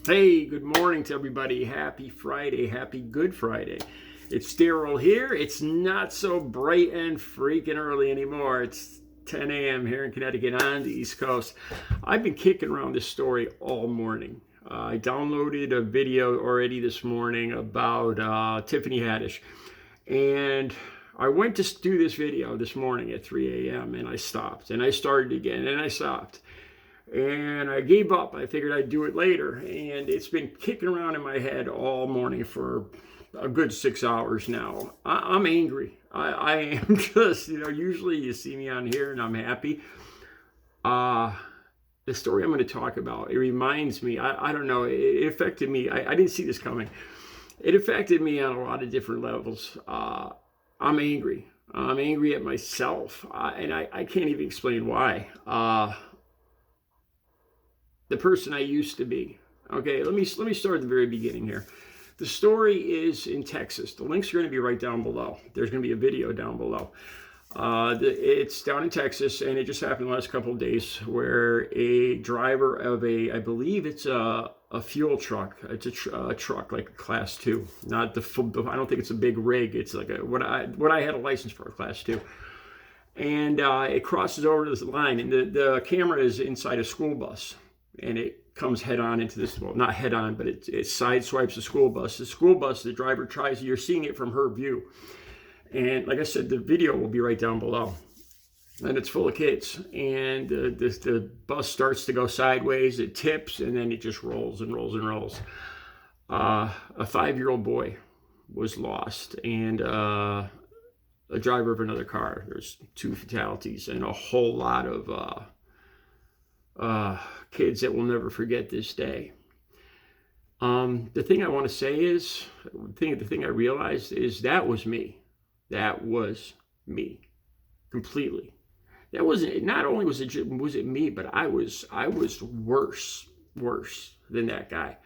Hey, good morning to everybody. Happy Friday. Happy Good Friday. It's Daryl here. It's not so bright and freaking early anymore. It's 10 a.m. here in Connecticut on the East Coast. I've been kicking around this story all morning. I downloaded a video already this morning about Tiffany Haddish. And I went to do this video this morning at 3 a.m. and I stopped. And I started again and I stopped. And I gave up. I figured I'd do it later. And it's been kicking around in my head all morning for a good 6 hours now. I'm angry. I am just, usually you see me on here and I'm happy. The story I'm going to talk about, it reminds me, I don't know, it affected me. I didn't see this coming. It affected me on a lot of different levels. I'm angry. I'm angry at myself. And I can't even explain why. The person I used to be. Okay, let me start at the very beginning here. The story is in Texas. The links are going to be right down below. There's going to be a video down below. It's down in Texas, and it just happened the last couple of days where a driver of I believe it's a fuel truck. It's a truck, like a class 2. Not the full, I don't think it's a big rig. It's like what I had a license for, a class 2. And it crosses over to this line, and the camera is inside a school bus. And it comes head on into this, well, not head on, but it sideswipes the school bus. The school bus, the driver tries, you're seeing it from her view. And like I said, the video will be right down below. And it's full of kids. And the bus starts to go sideways, it tips, and then it just rolls and rolls and rolls. A 5-year-old boy was lost, and a driver of another car. There's 2 fatalities and a whole lot of kids that will never forget this day. The thing I want to say is, the thing I realized is that was me. That was me, completely. That wasn't. Not only was it me, but I was worse than that guy.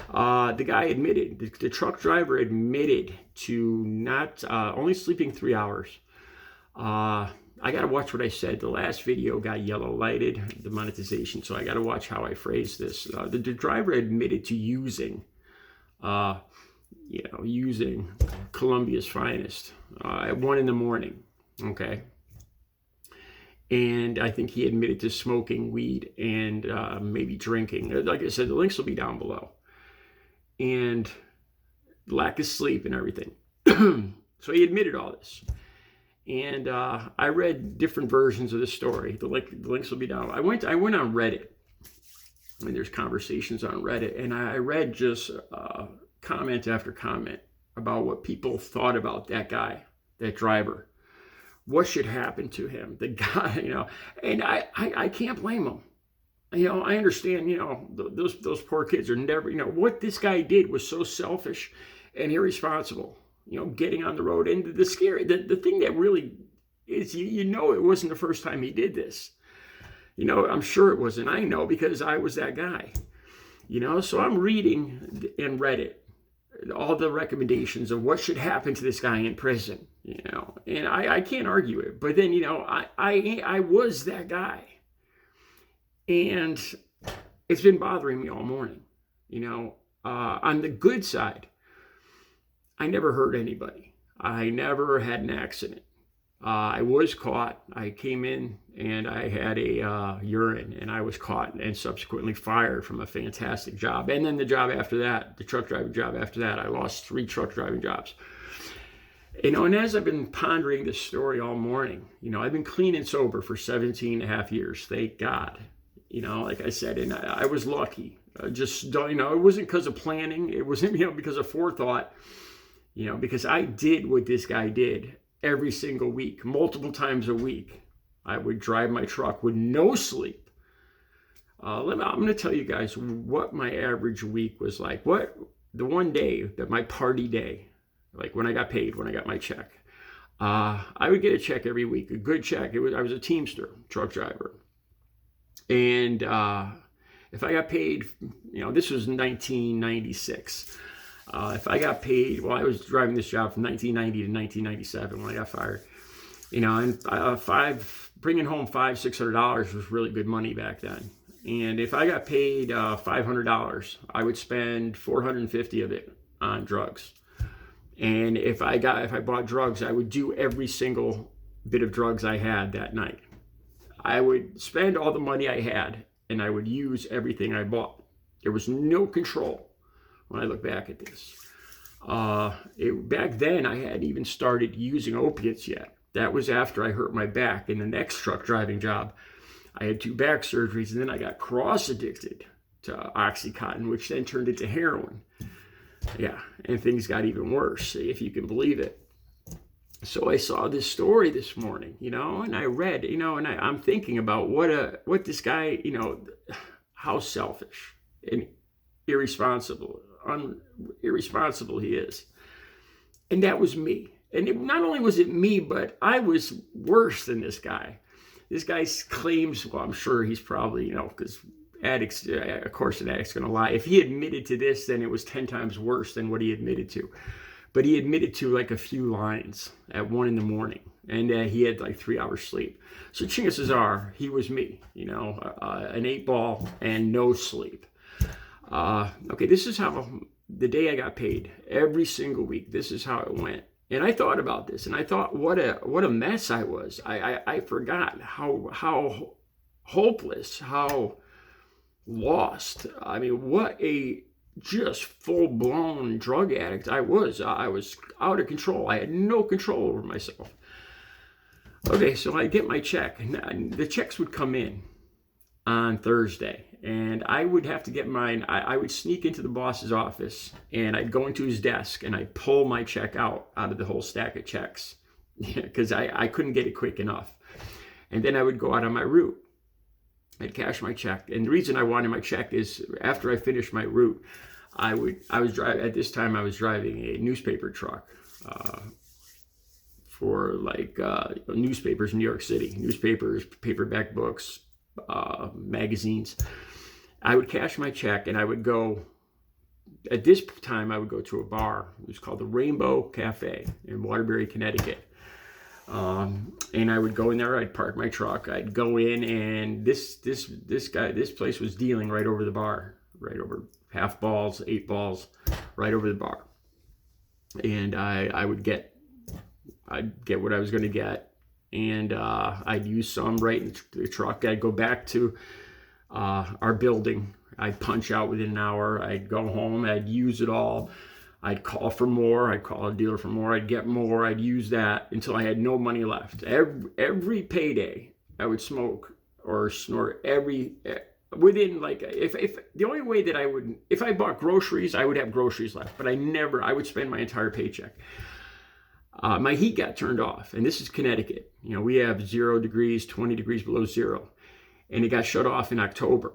The guy admitted, the truck driver admitted to not only sleeping 3 hours. I got to watch what I said. The last video got yellow lighted, the monetization, so I got to watch how I phrase this. The driver admitted to using Columbia's finest at 1 a.m, okay? And I think he admitted to smoking weed and maybe drinking. Like I said, the links will be down below. And lack of sleep and everything. So he admitted all this. And I read different versions of the story. The links will be down. I went on Reddit, and there's conversations on Reddit, and I read just comment after comment about what people thought about that guy, that driver. What should happen to him? The guy, and I can't blame him. I understand, those poor kids are never, what this guy did was so selfish and irresponsible. Getting on the road. And the thing that really is, it wasn't the first time he did this. I'm sure it wasn't. I know because I was that guy. So I'm reading in Reddit all the recommendations of what should happen to this guy in prison, and I can't argue it. But then, I was that guy. And it's been bothering me all morning. On the good side, I never hurt anybody. I never had an accident. I was caught. I came in and I had a urine, and I was caught and subsequently fired from a fantastic job. And then the job after that, the truck driving job after that, I lost 3 truck driving jobs. And as I've been pondering this story all morning, I've been clean and sober for 17 and a half years. Thank God. Like I said, and I was lucky. It wasn't because of planning. It wasn't, because of forethought. Because I did what this guy did every single week, multiple times a week. I would drive my truck with no sleep. I'm going to tell you guys what my average week was like. The one day, that my party day, like when I got paid, when I got my check, I would get a check every week, a good check. I was a Teamster truck driver. And if I got paid, this was 1996. If I got paid, I was driving this job from 1990 to 1997 when I got fired. And bringing home $500-600 was really good money back then. And if I got paid $500, I would spend $450 of it on drugs. And if I bought drugs, I would do every single bit of drugs I had that night. I would spend all the money I had, and I would use everything I bought. There was no control when I look back at this. Back then, I hadn't even started using opiates yet. That was after I hurt my back in the next truck driving job. I had 2 back surgeries, and then I got cross-addicted to Oxycontin, which then turned into heroin. Yeah, and things got even worse, if you can believe it. So I saw this story this morning, and I read, and I'm thinking about what this guy, how selfish and irresponsible he is. And that was me. And not only was it me, but I was worse than this guy. This guy claims, well, I'm sure he's probably, because addicts, of course an addict's going to lie. If he admitted to this, then it was 10 times worse than what he admitted to. But he admitted to like a few lines at 1 a.m. and he had like 3 hours sleep. So chances are he was me, an 8-ball and no sleep. Okay, this is how the day I got paid every single week. This is how it went. And I thought about this, and I thought, what a mess I was. I forgot how hopeless, how lost. I mean, what a just full-blown drug addict I was. I was out of control. I had no control over myself. Okay, so I get my check. The checks would come in on Thursday, and I would have to get mine. I would sneak into the boss's office, and I'd go into his desk, and I'd pull my check out of the whole stack of checks because I couldn't get it quick enough. And then I would go out on my route. I'd cash my check. And the reason I wanted my check is after I finished my route, at this time I was driving a newspaper truck for newspapers in New York City, newspapers, paperback books, magazines. I would cash my check, and I would go, at this time I would go to a bar. It was called the Rainbow Cafe in Waterbury, Connecticut. And I would go in there, I'd park my truck, I'd go in, and this place was dealing right over the bar, right over half balls, 8 balls, right over the bar. And I'd get what I was going to get, and I'd use some right in the truck. I'd go back to our building. I'd punch out within an hour. I'd go home. I'd use it all. I'd call for more. I'd call a dealer for more. I'd get more. I'd use that until I had no money left. Every payday, I would smoke or snort within if the only way that I would, if I bought groceries, I would have groceries left, but I would spend my entire paycheck. My heat got turned off, and this is Connecticut. We have 0 degrees, 20 degrees below zero, and it got shut off in October.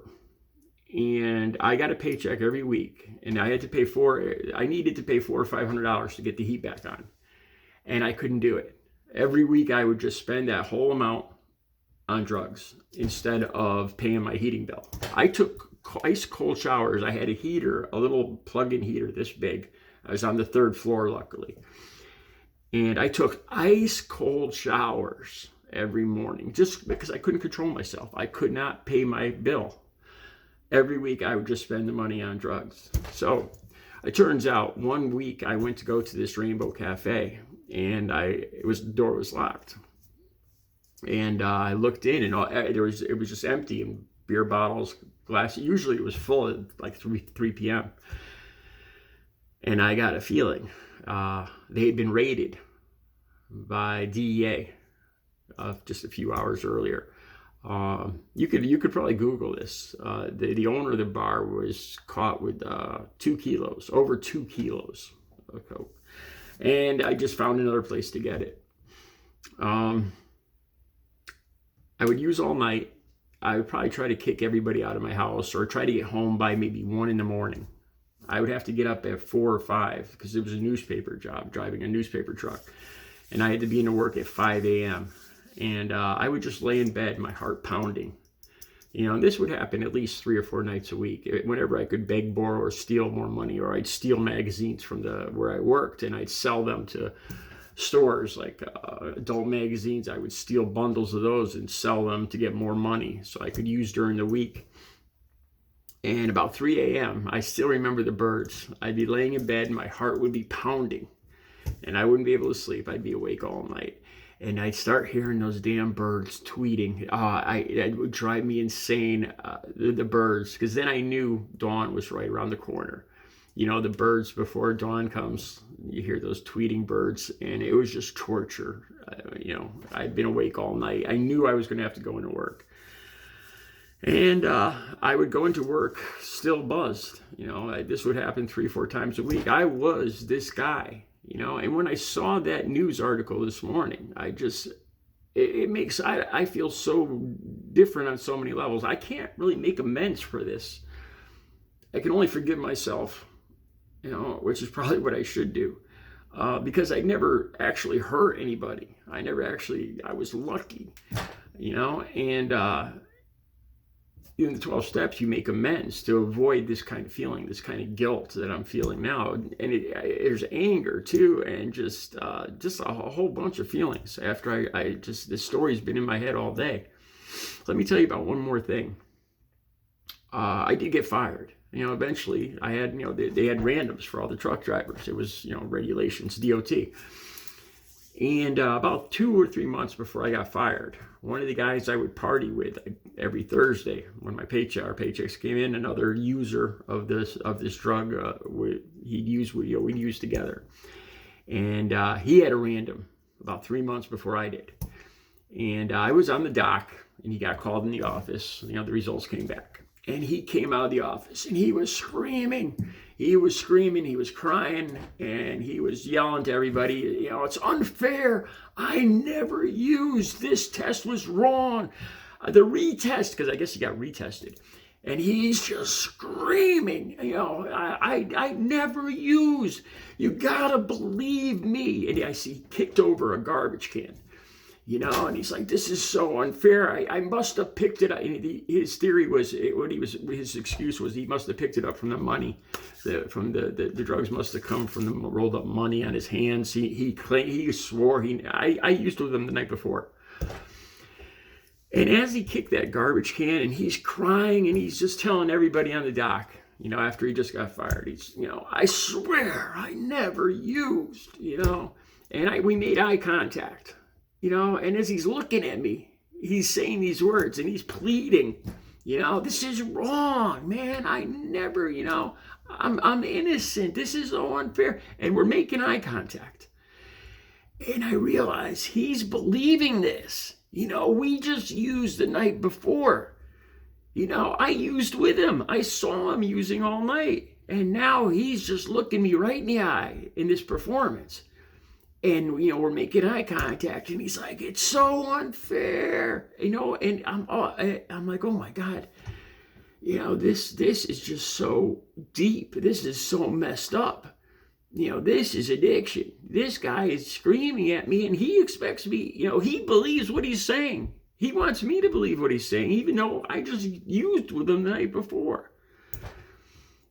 And I got a paycheck every week, and I needed to pay $400 or $500 to get the heat back on, and I couldn't do it. Every week I would just spend that whole amount on drugs instead of paying my heating bill. I took ice cold showers. I had a heater, a little plug-in heater this big. I was on the 3rd floor, luckily. And I took ice cold showers every morning just because I couldn't control myself. I could not pay my bill. Every week I would just spend the money on drugs. So it turns out one week I went to go to this Rainbow Cafe, and the door was locked. And I looked in, and it was just empty, and beer bottles, glass. Usually it was full at like 3 p.m. And I got a feeling they had been raided by DEA just a few hours earlier. You could probably Google this. The owner of the bar was caught with over 2 kilos of coke, and I just found another place to get it. I would use all night. I would probably try to kick everybody out of my house, or try to get home by maybe 1 a.m. I would have to get up at 4 or 5 because it was a newspaper job, driving a newspaper truck, and I had to be into work at 5 a.m. And I would just lay in bed, my heart pounding. And this would happen at least 3 or 4 nights a week. Whenever I could beg, borrow, or steal more money, or I'd steal magazines from where I worked, and I'd sell them to stores like adult magazines. I would steal bundles of those and sell them to get more money so I could use during the week. And about 3 a.m., I still remember the birds. I'd be laying in bed and my heart would be pounding and I wouldn't be able to sleep. I'd be awake all night. And I'd start hearing those damn birds tweeting. It would drive me insane, the birds, because then I knew dawn was right around the corner. You know, the birds before dawn comes, you hear those tweeting birds, and it was just torture. I'd been awake all night. I knew I was going to have to go into work. And I would go into work still buzzed. This would happen 3-4 times a week. I was this guy, and when I saw that news article this morning, I feel so different on so many levels. I can't really make amends for this. I can only forgive myself, which is probably what I should do, because I never actually hurt anybody. I was lucky, and in the 12 steps, you make amends to avoid this kind of feeling, this kind of guilt that I'm feeling now. And there's anger too, and just a whole bunch of feelings after this story's been in my head all day. Let me tell you about one more thing. I did get fired. Eventually I had, they had randoms for all the truck drivers. It was, regulations, DOT. And about 2 or 3 months before I got fired, one of the guys I would party with every Thursday when our paychecks came in, another user of this drug, we'd use together. And he had a random about 3 months before I did. And I was on the dock, and he got called in the office. The results came back. And he came out of the office, and he was screaming. He was crying, and he was yelling to everybody, it's unfair. I never used. This test was wrong. The retest, because I guess he got retested. And he's just screaming, I never used. You gotta believe me. And I see he kicked over a garbage can. And he's like, this is so unfair. I must have picked it up. And his theory was, his excuse was he must have picked it up from the money. The drugs must have come from the rolled up money on his hands. He swore I used with him the night before. And as he kicked that garbage can and he's crying and he's just telling everybody on the dock, after he just got fired, he's, I swear I never used, and we made eye contact. And as he's looking at me, he's saying these words and he's pleading, this is wrong, man. I never, I'm innocent. This is so unfair. And we're making eye contact. And I realize he's believing this. We just used the night before. I used with him. I saw him using all night. And now he's just looking me right in the eye in this performance. And, we're making eye contact, and he's like, it's so unfair, and I'm like, oh my God, this is just so deep. This is so messed up. This is addiction. This guy is screaming at me, and he expects me, he believes what he's saying. He wants me to believe what he's saying, even though I just used with him the night before.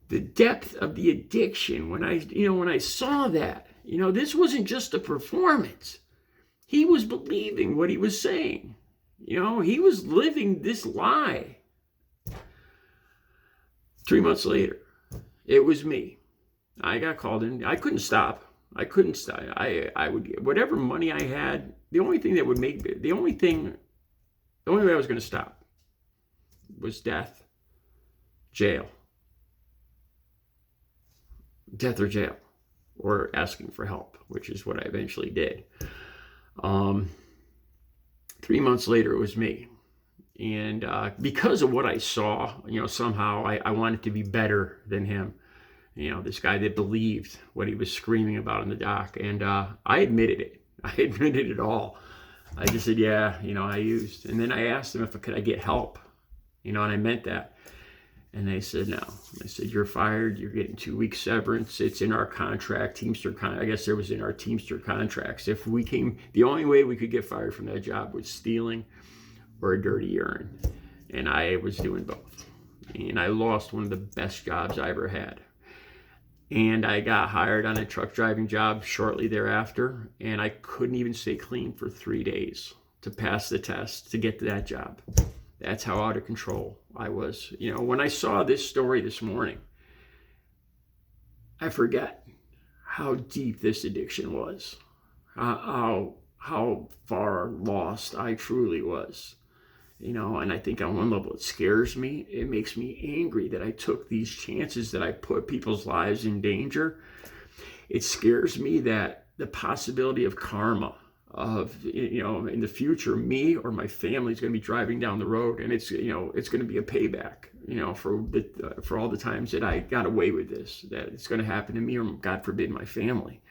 The depth of the addiction, when I saw that, this wasn't just a performance. He was believing what he was saying. He was living this lie. 3 months later, it was me. I got called in. I couldn't stop. I would, whatever money I had, the only way I was going to stop was death, jail. Death or jail. Or asking for help, which is what I eventually did. 3 months later, it was me. And because of what I saw, somehow I wanted to be better than him. This guy that believed what he was screaming about in the dock. And I admitted it. I admitted it all. I just said, yeah, I used. And then I asked them if I could get help, and I meant that. And they said, no. They said, you're fired. You're getting 2 weeks severance. It's in our contract, I guess it was in our Teamster contracts. The only way we could get fired from that job was stealing or a dirty urine. And I was doing both. And I lost one of the best jobs I ever had. And I got hired on a truck driving job shortly thereafter. And I couldn't even stay clean for 3 days to pass the test to get to that job. That's how out of control I was. You know, when I saw this story this morning, I forget how deep this addiction was, how far lost I truly was. You know, and I think on one level it scares me. It makes me angry that I took these chances, that I put people's lives in danger. It scares me that the possibility of karma, of, you know, in the future, me or my family is going to be driving down the road, and it's, you know, it's going to be a payback, you know, for all the times that I got away with this, that it's going to happen to me, or God forbid, my family.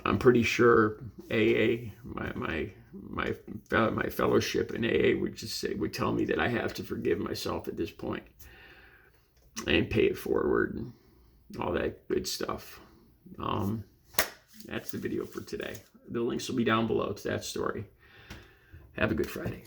I'm pretty sure AA, my fellowship in AA would tell me that I have to forgive myself at this point and pay it forward and all that good stuff. That's the video for today. The links will be down below to that story. Have a good Friday.